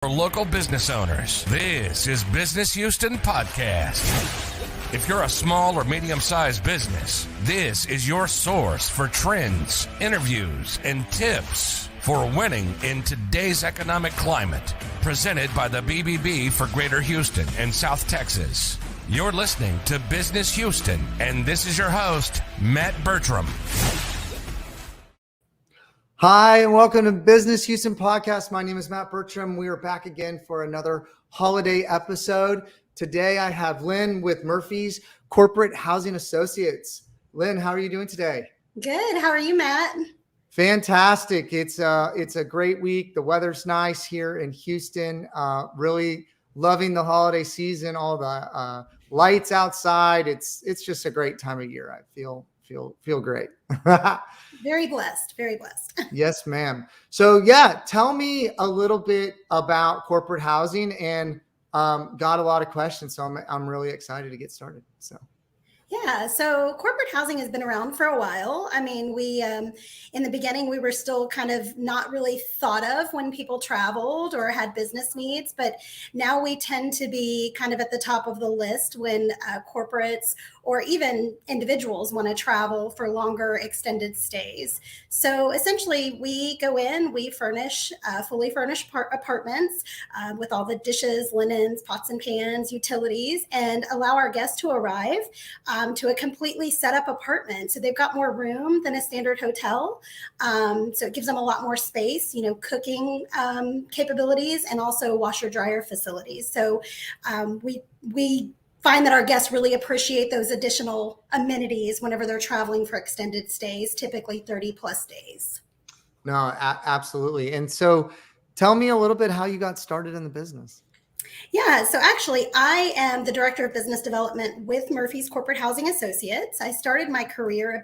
For local business owners, this is Business Houston Podcast. If you're a small or medium-sized business, this is your source for trends, interviews, and tips for winning in today's economic climate. Presented by the BBB for Greater Houston and South Texas. You're listening to Business Houston, and this is your host, Matt Bertram. Hi, and welcome to Business Houston Podcast. My name is Matt Bertram. We are back again for another holiday episode. Today, I have Lynn with Murphy's Corporate Housing Associates. Lynn, how are you doing today? Good. How are you, Matt? Fantastic. It's a great week. The weather's nice here in Houston. Really loving the holiday season. All the lights outside. It's just a great time of year. I feel great. Very blessed. Very blessed. Yes, ma'am. So yeah, tell me a little bit about corporate housing, and got a lot of questions. So I'm really excited to get started. Yeah, so corporate housing has been around for a while. I mean, we, in the beginning, we were still kind of not really thought of when people traveled or had business needs, but now we tend to be kind of at the top of the list when corporates or even individuals want to travel for longer extended stays. So essentially, we go in, we furnish fully furnished apartments with all the dishes, linens, pots and pans, utilities, and allow our guests to arrive to a completely set up apartment. So they've got more room than a standard hotel. So it gives them a lot more space, cooking capabilities, and also washer dryer facilities. So we find that our guests really appreciate those additional amenities whenever they're traveling for extended stays, typically 30 plus days. No, absolutely. And so tell me a little bit how you got started in the business. Yeah, so actually, I am the Director of Business Development with Murphy's Corporate Housing Associates. I started my career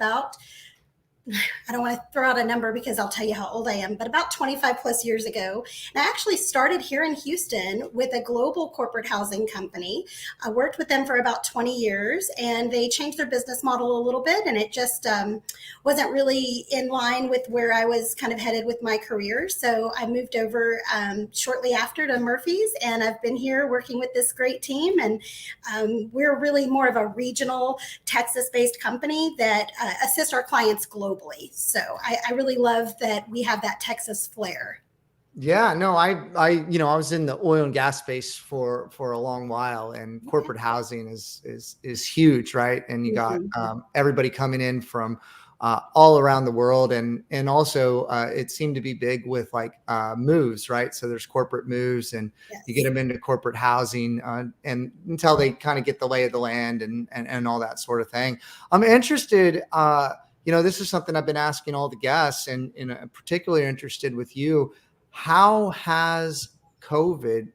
I don't want to throw out a number because I'll tell you how old I am, but about 25 plus years ago. And I actually started here in Houston with a global corporate housing company. I worked with them for about 20 years, and they changed their business model a little bit, and it just wasn't really in line with where I was kind of headed with my career. So I moved over shortly after to Murphy's, and I've been here working with this great team. And we're really more of a regional Texas-based company that assists our clients globally. So I really love that we have that Texas flair. Yeah, no, I was in the oil and gas space for a long while, and corporate housing is huge, right? And you got everybody coming in from all around the world, and also it seemed to be big with like moves, right? So there's corporate moves, and you get them into corporate housing, and until they kind of get the lay of the land and all that sort of thing. I'm interested. This is something I've been asking all the guests, and particularly interested with you. How has COVID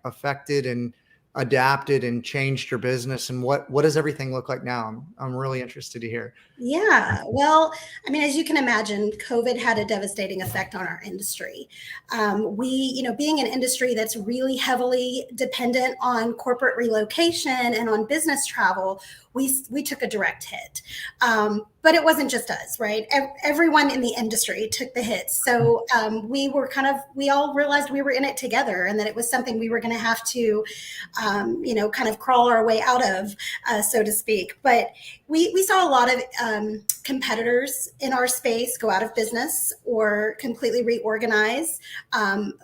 affected and adapted and changed your business, and what does everything look like now? I'm really interested to hear. Yeah, well, I mean, as you can imagine, COVID had a devastating effect on our industry. Being an industry that's really heavily dependent on corporate relocation and on business travel, we took a direct hit. But it wasn't just us, right? Everyone in the industry took the hit. So we all realized we were in it together, and that it was something we were going to have to, kind of crawl our way out of, so to speak. But we saw a lot of competitors in our space go out of business or completely reorganize.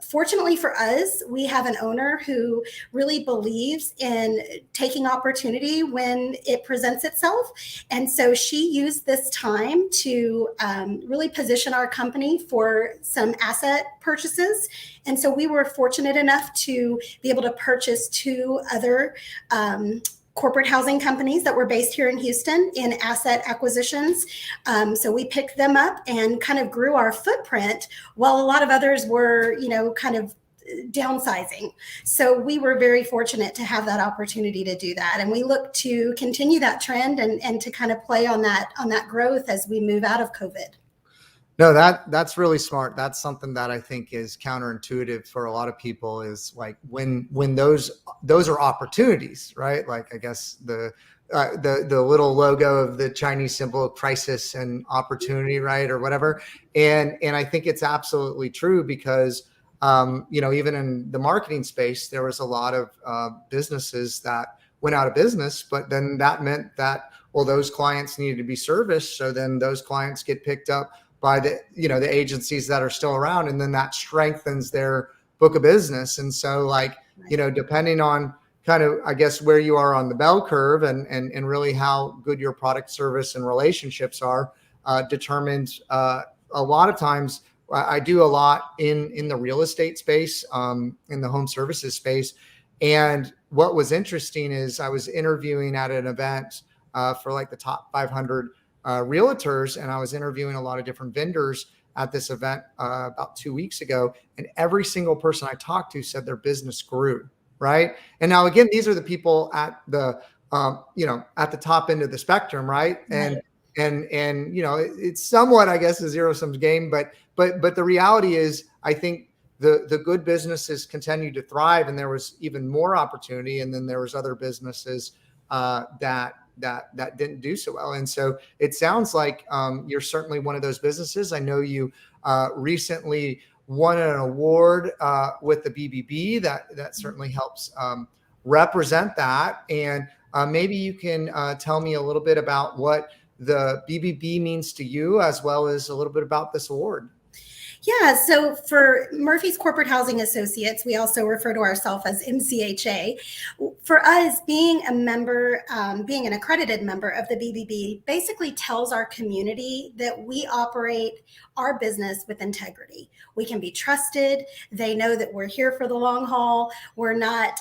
Fortunately for us, we have an owner who really believes in taking opportunity when it presents itself. And so she used this time to really position our company for some asset purchases. And so we were fortunate enough to be able to purchase two other corporate housing companies that were based here in Houston in asset acquisitions. So we picked them up and kind of grew our footprint while a lot of others were, kind of downsizing. So we were very fortunate to have that opportunity to do that. And we look to continue that trend and to kind of play on that growth as we move out of COVID. No, that's really smart. That's something that I think is counterintuitive for a lot of people, is like when those are opportunities, right? Like, I guess the little logo of the Chinese symbol of crisis and opportunity, right? Or whatever. And I think it's absolutely true, because even in the marketing space, there was a lot of businesses that went out of business, but then that meant that, well, those clients needed to be serviced. So then those clients get picked up by the agencies that are still around, and then that strengthens their book of business. And so depending on kind of, I guess, where you are on the bell curve and really how good your product, service, and relationships are determines a lot of times. I do a lot in the real estate space, in the home services space. And what was interesting is I was interviewing at an event for like the top 500 realtors, and I was interviewing a lot of different vendors at this event about 2 weeks ago. And every single person I talked to said their business grew. Right. And now, again, these are the people at the, at the top end of the spectrum. Right. And it's somewhat, I guess, a zero sum game, but the reality is, I think the good businesses continue to thrive, and there was even more opportunity. And then there was other businesses that didn't do so well. And so it sounds like you're certainly one of those businesses. I know you recently won an award with the BBB that certainly helps represent that. And maybe you can tell me a little bit about what the BBB means to you, as well as a little bit about this award. Yeah, so for Murphy's Corporate Housing Associates, we also refer to ourselves as MCHA. For us, being a member, being an accredited member of the BBB basically tells our community that we operate our business with integrity. We can be trusted. They know that we're here for the long haul. We're not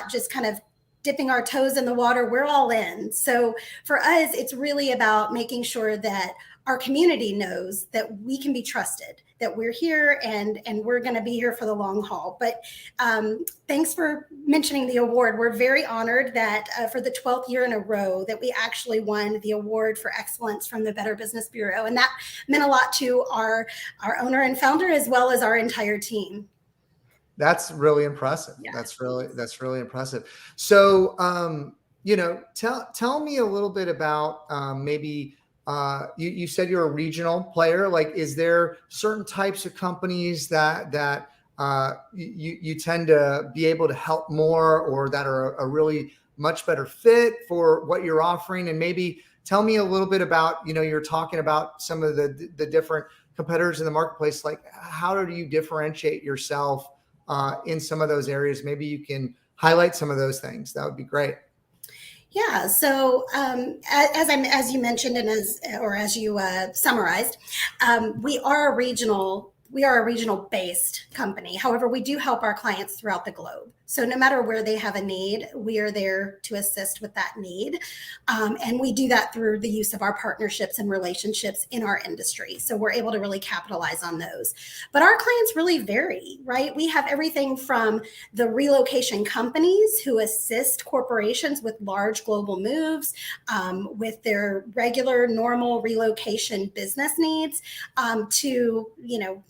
just kind of dipping our toes in the water. We're all in. So for us, it's really about making sure that our community knows that we can be trusted, that we're here and we're going to be here for the long haul. But thanks for mentioning the award. We're very honored that for the 12th year in a row that we actually won the award for excellence from the Better Business Bureau. And that meant a lot to our owner and founder, as well as our entire team. That's really impressive. Yeah. That's really impressive. So, tell me a little bit about maybe you said you're a regional player. Like, is there certain types of companies that you tend to be able to help more, or that are a really much better fit for what you're offering? And maybe tell me a little bit about, you're talking about some of the different competitors in the marketplace. Like, how do you differentiate yourself in some of those areas? Maybe you can highlight some of those things. That would be great. Yeah. So as you mentioned, and as you summarized, we are a regional based company. However, we do help our clients throughout the globe. So no matter where they have a need, we are there to assist with that need. And we do that through the use of our partnerships and relationships in our industry. So we're able to really capitalize on those. But our clients really vary, right? We have everything from the relocation companies who assist corporations with large global moves, with their regular, normal relocation business needs, to,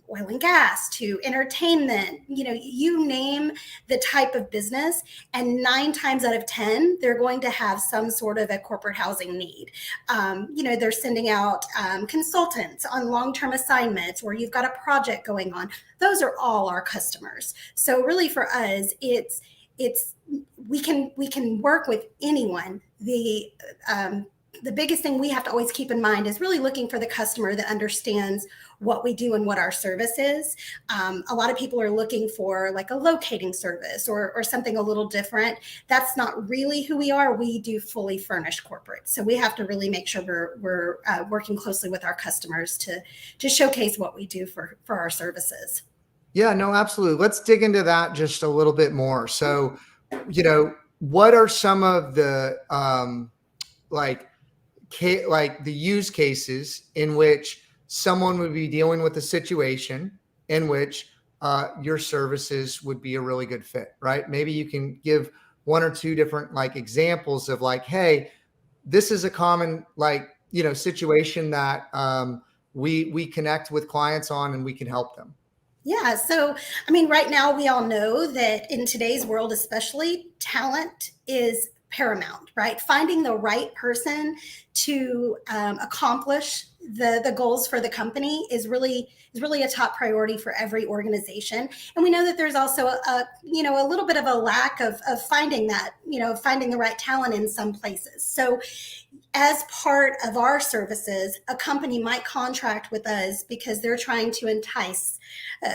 oil and gas, to entertainment, you name the type of business, and 9 times out of 10, they're going to have some sort of a corporate housing need. They're sending out consultants on long-term assignments where you've got a project going on. Those are all our customers. So really for us, we can work with anyone. The biggest thing we have to always keep in mind is really looking for the customer that understands what we do and what our service is. A lot of people are looking for like a locating service or something a little different. That's not really who we are. We do fully furnished corporate. So we have to really make sure we're working closely with our customers to showcase what we do for our services. Yeah, no, absolutely. Let's dig into that just a little bit more. So, what are some of the the use cases in which someone would be dealing with a situation in which your services would be a really good fit, right? Maybe you can give 1 or 2 different examples of hey, this is a common situation that we connect with clients on, and we can help them. Yeah. So, right now we all know that in today's world, especially, talent is paramount, right? Finding the right person to accomplish the goals for the company is really a top priority for every organization. And we know that there's also a little bit of a lack of finding that, finding the right talent in some places. So as part of our services, a company might contract with us because they're trying to entice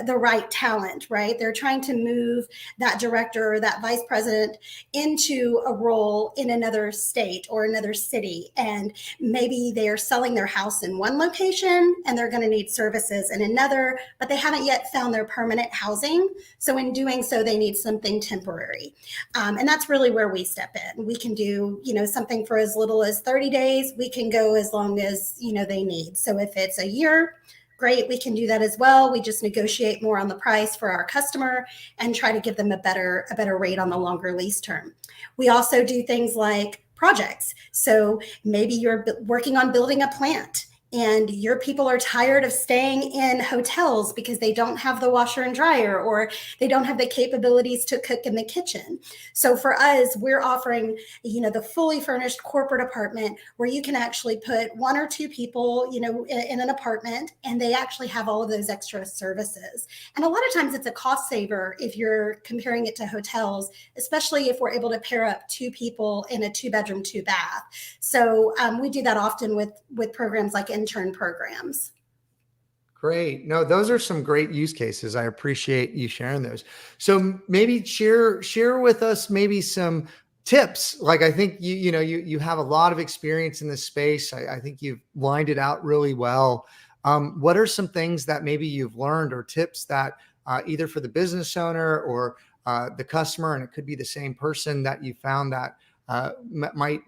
the right talent, right? They're trying to move that director or that vice president into a role in another state or another city. And maybe they're selling their house in one location and they're going to need services in another, but they haven't yet found their permanent housing. So in doing so, they need something temporary. And that's really where we step in. We can do, something for as little as 30 days. We can go as long as, they need. So if it's a year, great, we can do that as well. We just negotiate more on the price for our customer and try to give them a better rate on the longer lease term. We also do things like projects. So maybe you're working on building a plant and your people are tired of staying in hotels because they don't have the washer and dryer or they don't have the capabilities to cook in the kitchen. So for us, we're offering, the fully furnished corporate apartment where you can actually put one or two people, in an apartment, and they actually have all of those extra services. And a lot of times it's a cost saver if you're comparing it to hotels, especially if we're able to pair up two people in a 2-bedroom, 2-bath. So we do that often with programs like intern programs. Great. No, those are some great use cases. I appreciate you sharing those. So maybe share with us maybe some tips. Like, I think you have a lot of experience in this space. I think you've lined it out really well. What are some things that maybe you've learned or tips that either for the business owner or the customer, and it could be the same person, that you found that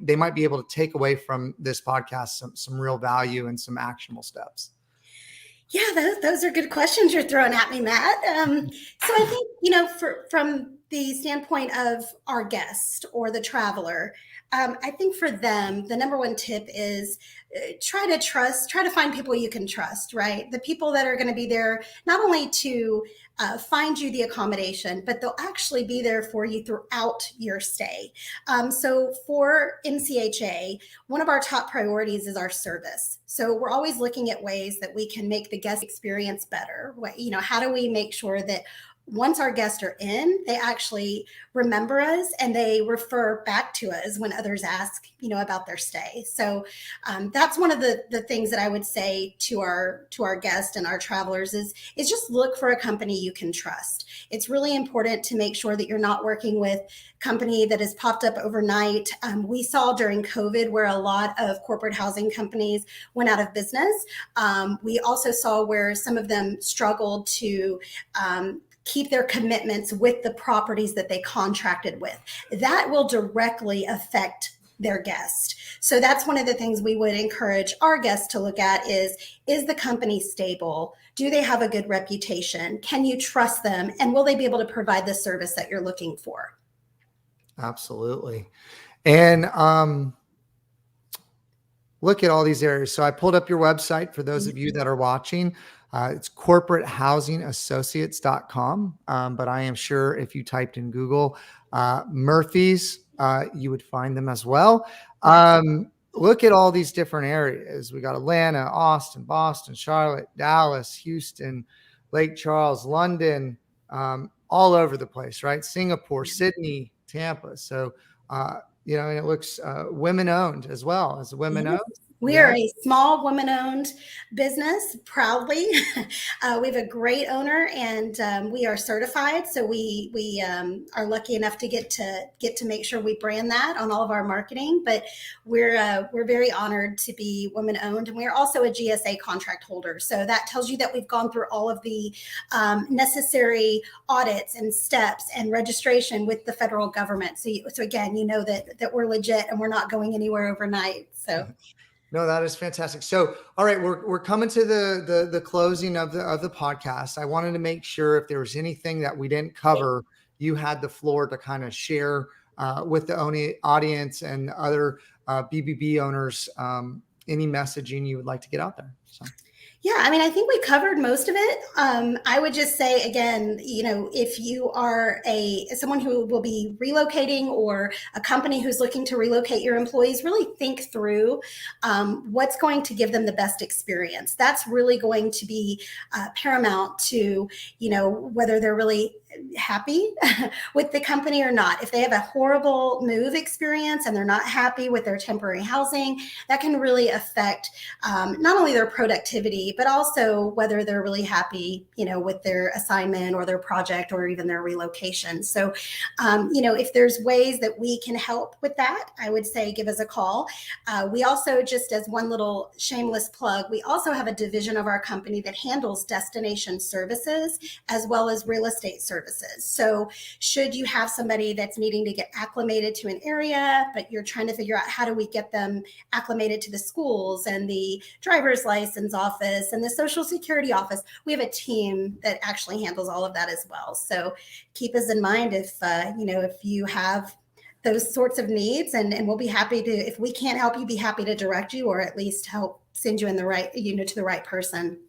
they might be able to take away from this podcast some real value and some actionable steps? Yeah, those are good questions you're throwing at me, Matt. So I think, from the standpoint of our guest or the traveler, I think for them, the number one tip is try to find people you can trust, right? The people that are going to be there not only to find you the accommodation, but they'll actually be there for you throughout your stay. So for MCHA, one of our top priorities is our service. So we're always looking at ways that we can make the guest experience better. How do we make sure that once our guests are in, they actually remember us and they refer back to us when others ask, about their stay. So that's one of the things that I would say to our guests and our travelers is just look for a company you can trust. It's really important to make sure that you're not working with a company that has popped up overnight. We saw during COVID where a lot of corporate housing companies went out of business. We also saw where some of them struggled to keep their commitments with the properties that they contracted with. That will directly affect their guest. So that's one of the things we would encourage our guests to look at is the company stable? Do they have a good reputation? Can you trust them? And will they be able to provide the service that you're looking for? Absolutely. And look at all these areas. So I pulled up your website for those of you that are watching. It's corporatehousingassociates.com. But I am sure if you typed in Google Murphy's, you would find them as well. Look at all these different areas. We got Atlanta, Austin, Boston, Charlotte, Dallas, Houston, Lake Charles, London, all over the place, right? Singapore, Sydney, Tampa. So, and it looks women owned as well. As women owned. We are a small women-owned business, proudly. We have a great owner, and we are certified. So we are lucky enough to get to make sure we brand that on all of our marketing. But we're very honored to be women-owned, and we are also a GSA contract holder. So that tells you that we've gone through all of the necessary audits and steps and registration with the federal government. So again, that we're legit and we're not going anywhere overnight. So. No, that is fantastic. So, all right, we're coming to the closing of the podcast. I wanted to make sure if there was anything that we didn't cover, you had the floor to kind of share with the audience and other BBB owners any messaging you would like to get out there. So. Yeah, I mean, I think we covered most of it. I would just say again, if you are someone who will be relocating or a company who's looking to relocate your employees, really think through what's going to give them the best experience. That's really going to be paramount to, whether they're really happy with the company or not. If they have a horrible move experience and they're not happy with their temporary housing, that can really affect not only their productivity, but also whether they're really happy, with their assignment or their project or even their relocation. So, if there's ways that we can help with that, I would say give us a call. We also, just as one little shameless plug, we also have a division of our company that handles destination services as well as real estate services. So should you have somebody that's needing to get acclimated to an area, but you're trying to figure out how do we get them acclimated to the schools and the driver's license office and the social security office, we have a team that actually handles all of that as well. So keep us in mind if you have those sorts of needs, and we'll be happy to, if we can't help you, be happy to direct you or at least help send you in the right, to the right person.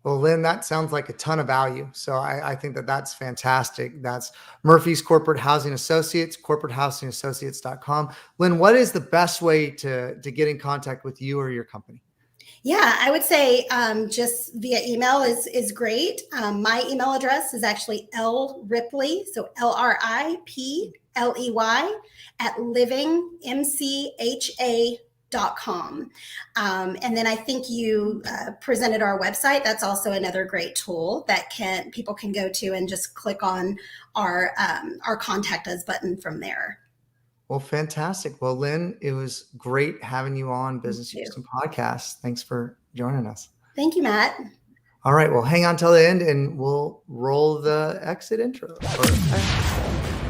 Well, Lynn, that sounds like a ton of value. So I think that's fantastic. That's Murphy's Corporate Housing Associates, corporatehousingassociates.com. Lynn, what is the best way to get in contact with you or your company? Yeah, I would say just via email is great. My email address is actually Ripley, so LRIPLEY at livingmcha.com. And then I think you presented our website. That's also another great tool that people can go to and just click on our contact us button from there. Well, fantastic. Well, Lynn, it was great having you on Business Houston Podcast. Thanks for joining us. Thank you, Matt. All right. Well, hang on till the end and we'll roll the exit intro.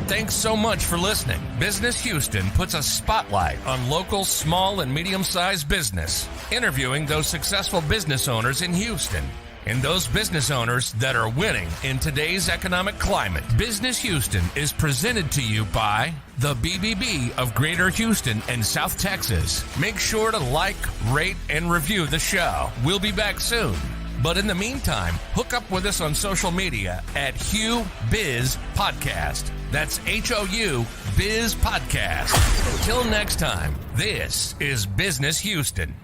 Thanks so much for listening. Business Houston puts a spotlight on local small and medium-sized business, interviewing those successful business owners in Houston and those business owners that are winning in today's economic climate. Business Houston is presented to you by the BBB of Greater Houston and South Texas. Make sure to like, rate, and review the show. We'll be back soon. But in the meantime, hook up with us on social media at Hugh Biz Podcast. That's HOU Biz Podcast. Until next time, this is Business Houston.